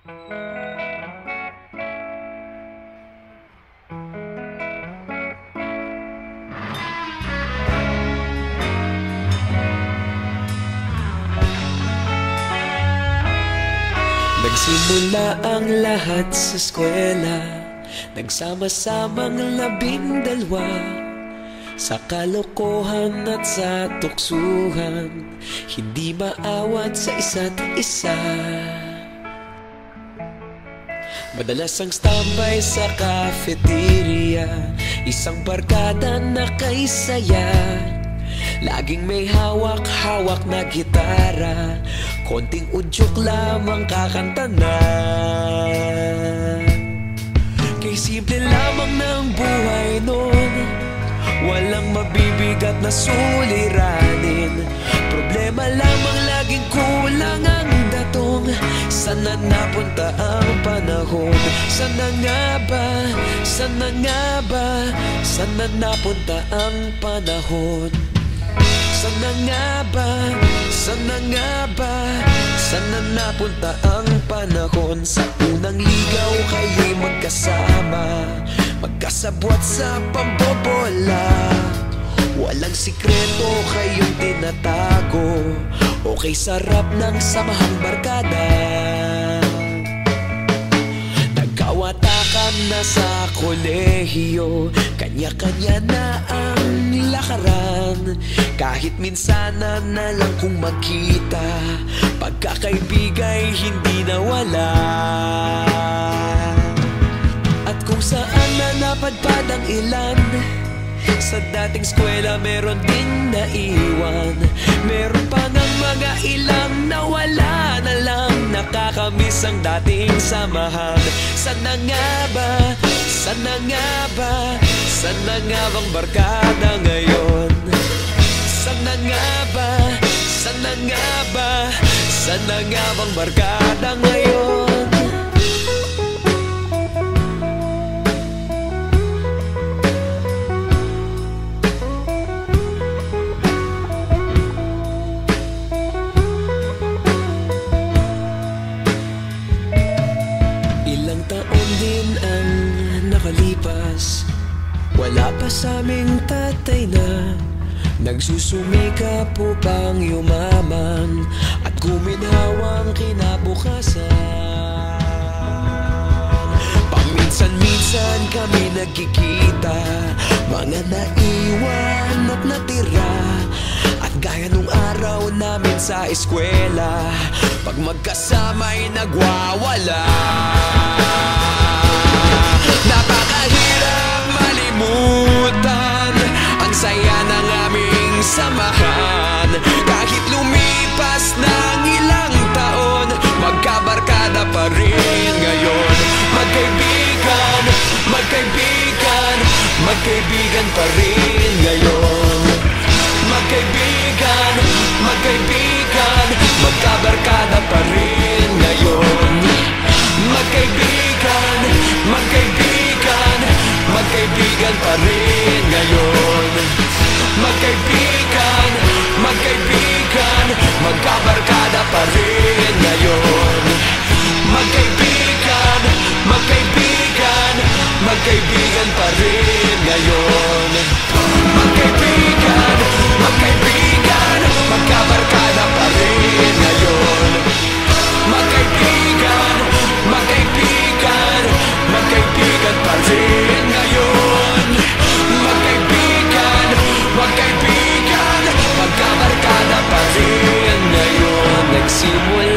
Nagsimula ang lahat sa eskwela, nagsama-samang 12 sa kalokohan at sa tuksuhan, hindi maawat sa isa't isa. Madalas ang standby sa cafeteria, isang barkada na kay saya. Laging may hawak-hawak na gitara, konting udyok lamang kakanta na. Kay simple lamang ng buhay nun, walang mabibigat na suliranin. Problema lamang laging kulang ang datong. Sana napunta ang panahon? Sana nga ba? Sana nga ba? Sana napunta ang panahon? Sana nga ba? Sana nga ba? Sana napunta ang panahon? Sa unang ligaw kayo'y magkasama, magkasabwat sa pambobola. Walang sikreto kayong tinatago, okay sarap ng samahang barkada. Nagkawatakan na sa kolehiyo, kanya-kanya na ang lakaran. Kahit minsan na lang kung magkita, pagkakaibigay hindi nawala. At kung saan na napadpad ang ilan, sa dating eskwela meron ding naiwan. Meron pa ng mga ilang nawala na lang, nakakamiss ang dating samahan. Sana nga ba? Sana nga ba? Sana nga bang barkada ngayon? Sana nga ba? Sana nga ba? Sana nga bang barkada ngayon? Ilang taon din ang nakalipas, wala pa sa aming tatay na nagsusumikap upang yumaman at guminhawang kinabukasan. Paminsan-minsan kami nagkikita, mga naiwan at natira. At gaya nung araw namin sa eskwela, pag magkasama'y nagwawala. Napakahirap malimutan ang saya ng aming samahan. Kahit lumipas ng ilang taon, magkabarkada pa rin ngayon. Magkaibigan, magkaibigan, magkaibigan pa rin ngayon. Magkaibigan, magkaibigan, magkabarkada pa rin ngayon. Magkaibigan, magkaibigan, magkaibigan pa rin ngayon. Magkaibigan, magkaibigan, magkabarkada pa rin ngayon. Magkaibigan, magkaibigan, magkaibigan pa rin ngayon. Magkaibigan, magkaibigan, magkabarkada pa rin ngayon. Magkaibigan, magkaibigan, magkaibigan pa rin ngayon. Magkaibigan, magkaibigan, magkabarkada pa rin ngayon. Nagsimula